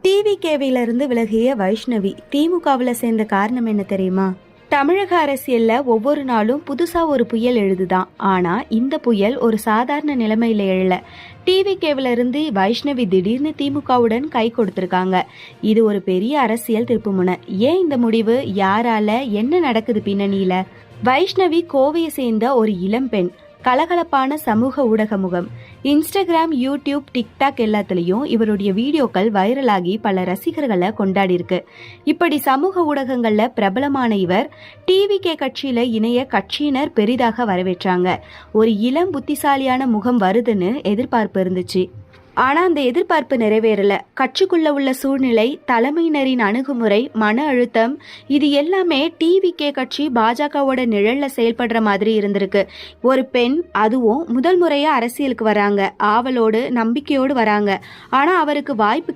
டிவிகேவிலிருந்து விலகிய வைஷ்ணவி திமுகவில் சேர்ந்த காரணம் என்ன தெரியுமா? தமிழக அரசியல்ல ஒவ்வொரு நாளும் புதுசா ஒரு புயல் எழுதுதான். ஆனா இந்த புயல் ஒரு சாதாரண நிலைமையில எழல. டிவிகேவில இருந்து வைஷ்ணவி திடீர்னு திமுகவுடன் கை கொடுத்திருக்காங்க. இது ஒரு பெரிய அரசியல் திருப்புமுனை. ஏன் இந்த முடிவு? யாரால? என்ன நடக்குது பின்னணியில? வைஷ்ணவி கோவையை சேர்ந்த ஒரு இளம்பெண். கலகலப்பான சமூக ஊடக முகம். இன்ஸ்டாகிராம், யூடியூப், டிக்டாக் எல்லாத்துலயும் இவருடைய வீடியோக்கள் வைரலாகி பல ரசிகர்களை கொண்டாடி இருக்கு. இப்படி சமூக ஊடகங்கள்ல பிரபலமான இவர் டிவிகே கட்சியில இணைய கட்சியினர் பெரிதாக வரவேற்றாங்க. ஒரு இளம் புத்திசாலியான முகம் வருதுன்னு எதிர்பார்ப்பு இருந்துச்சு. ஆனா அந்த எதிர்பார்ப்பு நிறைவேறல. கட்சிக்குள்ள உள்ள சூழ்நிலை, தலைமையினரின் அணுகுமுறை, மன அழுத்தம், இது எல்லாமே டிவிகே கட்சி பாஜகவோட நிழல்ல செயல்படுற மாதிரி இருந்திருக்கு. ஒரு பெண், அதுவும் முதல் முறையா அரசியலுக்கு வராங்க, ஆவலோடு நம்பிக்கையோடு வராங்க. ஆனா அவருக்கு வாய்ப்பு